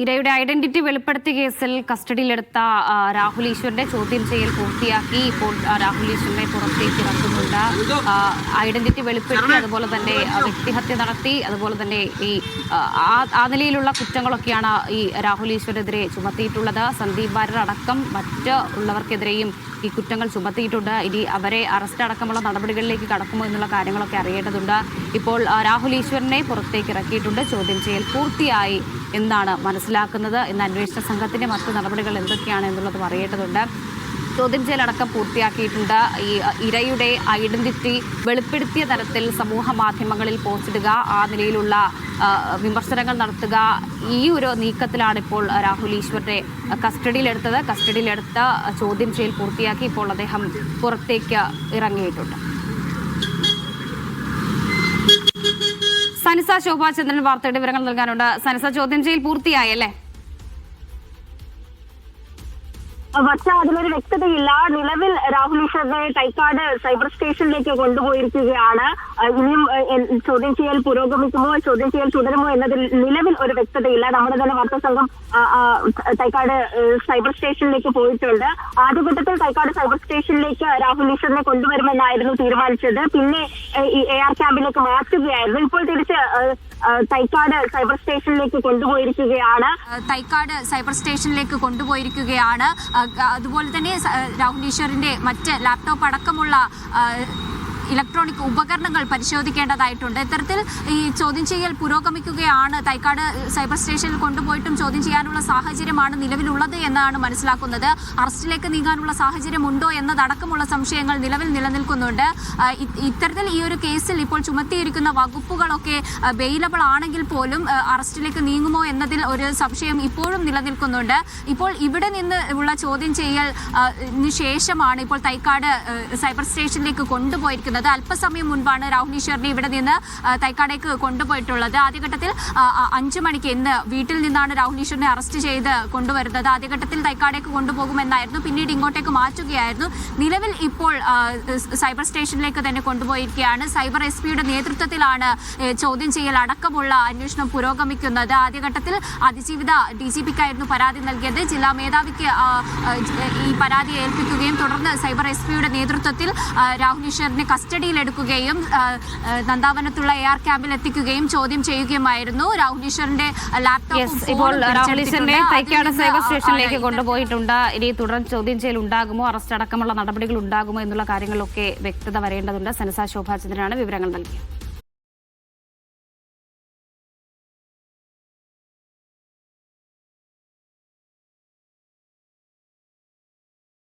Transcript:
ഇരയുടെ ഐഡന്റിറ്റി വെളിപ്പെടുത്തിയ കേസിൽ കസ്റ്റഡിയിലെടുത്ത രാഹുൽ ഈശ്വറിന്റെ ചോദ്യം ചെയ്യൽ പൂർത്തിയാക്കി. ഇപ്പോൾ രാഹുൽ ഈശ്വറിനെ പുറത്തേക്ക് ഇറക്കുന്നുണ്ട്. ഐഡന്റിറ്റി വെളിപ്പെടുത്തി, അതുപോലെ തന്നെ വ്യക്തിഹത്യ നടത്തി, അതുപോലെ തന്നെ ഈ ആ നിലയിലുള്ള കുറ്റങ്ങളൊക്കെയാണ് ഈ രാഹുൽ ഈശ്വറിനെതിരെ ചുമത്തിയിട്ടുള്ളത്. സന്ദീപ് വാര്യർ അടക്കം ഉള്ളവർക്കെതിരെയും ഈ കുറ്റങ്ങൾ ചുമത്തിയിട്ടുണ്ട്. ഇനി അവരെ അറസ്റ്റ് അടക്കമുള്ള നടപടികളിലേക്ക് കടക്കുമോ എന്നുള്ള കാര്യങ്ങളൊക്കെ അറിയേണ്ടതുണ്ട്. ഇപ്പോൾ രാഹുൽ ഈശ്വറിനെ പുറത്തേക്ക് ഇറക്കിയിട്ടുണ്ട്. ചോദ്യം ചെയ്യൽ പൂർത്തിയായി എന്നാണ് മനസ്സിലാക്കുന്നത്. ഇന്ന് അന്വേഷണ സംഘത്തിന്റെ മറ്റു നടപടികൾ എന്തൊക്കെയാണ് എന്നുള്ളതും അറിയേണ്ടതുണ്ട്. ചോദ്യം ചെയ്യലടക്കം പൂർത്തിയാക്കിയിട്ടുണ്ട്. ഈ ഇരയുടെ ഐഡന്റിറ്റി വെളിപ്പെടുത്തിയ തരത്തിൽ സമൂഹ മാധ്യമങ്ങളിൽ പോസ്റ്റിടുക, ആ നിലയിലുള്ള വിമർശനങ്ങൾ നടത്തുക, ഈ ഒരു നീക്കത്തിലാണ് ഇപ്പോൾ രാഹുൽ ഈശ്വറിനെ കസ്റ്റഡിയിലെടുത്ത ചോദ്യം ചെയ്യൽ പൂർത്തിയാക്കി ഇപ്പോൾ അദ്ദേഹം പുറത്തേക്ക് ഇറങ്ങിയിട്ടുണ്ട്. സനിസ ശോഭാചന്ദ്രൻ വാർത്തയുടെ വിവരങ്ങൾ നൽകാനുണ്ട്. സനിസ, ചോദ്യം ചെയ്യൽ പൂർത്തിയായല്ലേ? പക്ഷെ അതിലൊരു വ്യക്തതയില്ല. നിലവിൽ രാഹുൽ ഈശ്വറിനെ തൈക്കാട് സൈബർ സ്റ്റേഷനിലേക്ക് കൊണ്ടുപോയിരിക്കുകയാണ്. ഇനിയും ചോദ്യം ചെയ്യൽ പുരോഗമിക്കുമോ, ചോദ്യം ചെയ്യൽ തുടരുമോ എന്നതിൽ നിലവിൽ ഒരു വ്യക്തതയില്ല. നമ്മുടെ തന്നെ വാർത്താ സംഘം തൈക്കാട് സൈബർ സ്റ്റേഷനിലേക്ക് പോയിട്ടുണ്ട്. ആദ്യഘട്ടത്തിൽ തൈക്കാട് സൈബർ സ്റ്റേഷനിലേക്ക് രാഹുൽ ഈശ്വറിനെ കൊണ്ടുവരുമെന്നായിരുന്നു തീരുമാനിച്ചത്. പിന്നെ AR ക്യാമ്പിലേക്ക് മാറ്റുകയായിരുന്നു. ഇപ്പോൾ തിരിച്ച് തൈക്കാട് സൈബർ സ്റ്റേഷനിലേക്ക് കൊണ്ടുപോയിരിക്കുകയാണ്. അതുപോലെ തന്നെ രാഹുൽ ഈശ്വറിന്റെ മറ്റ് ലാപ്ടോപ്പ് അടക്കമുള്ള ഇലക്ട്രോണിക് ഉപകരണങ്ങൾ പരിശോധിക്കേണ്ടതായിട്ടുണ്ട്. ഇത്തരത്തിൽ ഈ ചോദ്യം ചെയ്യൽ പുരോഗമിക്കുകയാണ്. തൈക്കാട് സൈബർ സ്റ്റേഷനിൽ കൊണ്ടുപോയിട്ടും ചോദ്യം ചെയ്യാനുള്ള സാഹചര്യമാണ് നിലവിലുള്ളത് എന്നാണ് മനസ്സിലാക്കുന്നത്. അറസ്റ്റിലേക്ക് നീങ്ങാനുള്ള സാഹചര്യമുണ്ടോ എന്നതടക്കമുള്ള സംശയങ്ങൾ നിലവിൽ നിലനിൽക്കുന്നുണ്ട്. ഇത്തരത്തിൽ ഈ ഒരു കേസിൽ ഇപ്പോൾ ചുമത്തിയിരിക്കുന്ന വകുപ്പുകളൊക്കെ ബെയിലബിൾ ആണെങ്കിൽ പോലും അറസ്റ്റിലേക്ക് നീങ്ങുമോ എന്നതിൽ ഒരു സംശയം ഇപ്പോഴും നിലനിൽക്കുന്നുണ്ട്. ഇപ്പോൾ ഇവിടെ നിന്ന് ഉള്ള ചോദ്യം ചെയ്യൽ ശേഷമാണ് ഇപ്പോൾ തൈക്കാട് സൈബർ സ്റ്റേഷനിലേക്ക് കൊണ്ടുപോയിരിക്കുന്നത്. അല്പസമയം മുൻപാണ് രാഹുൽ ഈശ്വറിനെ ഇവിടെ നിന്ന് തൈക്കാടേക്ക് കൊണ്ടുപോയിട്ടുള്ളത്. ആദ്യഘട്ടത്തിൽ 5 മണിക്ക് ഇന്ന് വീട്ടിൽ നിന്നാണ് രാഹുൽ ഈശ്വറിനെ അറസ്റ്റ് ചെയ്ത് കൊണ്ടുവരുന്നത്. ആദ്യഘട്ടത്തിൽ തൈക്കാടേക്ക് കൊണ്ടുപോകുമെന്നായിരുന്നു, പിന്നീട് ഇങ്ങോട്ടേക്ക് മാറ്റുകയായിരുന്നു. നിലവിൽ ഇപ്പോൾ സൈബർ സ്റ്റേഷനിലേക്ക് തന്നെ കൊണ്ടുപോയിരിക്കുകയാണ്. സൈബർ SP-യുടെ നേതൃത്വത്തിലാണ് ചോദ്യം ചെയ്യൽ അടക്കമുള്ള അന്വേഷണം പുരോഗമിക്കുന്നത്. ആദ്യഘട്ടത്തിൽ അതിജീവിത DGP-ക്കായിരുന്നു പരാതി നൽകിയത്. ജില്ലാ മേധാവിക്ക് ഈ പരാതി ഏൽപ്പിക്കുകയും തുടർന്ന് സൈബർ SP-യുടെ നേതൃത്വത്തിൽ രാഹുൽ ഈശ്വറിനെ കസ്റ്റഡിയിലെടുക്കുകയും നന്ദാവനത്തുള്ള AR ക്യാമ്പിൽ എത്തിക്കുകയും ചോദ്യം ചെയ്യുകയുമായിരുന്നു. രാഹുൽ ഈശ്വറിന്റെ ലാപ്ടോപ്പ് തൈക്കാട് സൈബർ സ്റ്റേഷനിലേക്ക് കൊണ്ടുപോയിട്ടുണ്ട്. ഇനി തുടർ ചോദ്യം ചെയ്യൽ ഉണ്ടാകുമോ, അറസ്റ്റ് അടക്കമുള്ള നടപടികൾ ഉണ്ടാകുമോ എന്നുള്ള കാര്യങ്ങളിലൊക്കെ വ്യക്തത വരേണ്ടതുണ്ട്. സനിസ ശോഭാചന്ദ്രനാണ് വിവരങ്ങൾ നൽകിയത്.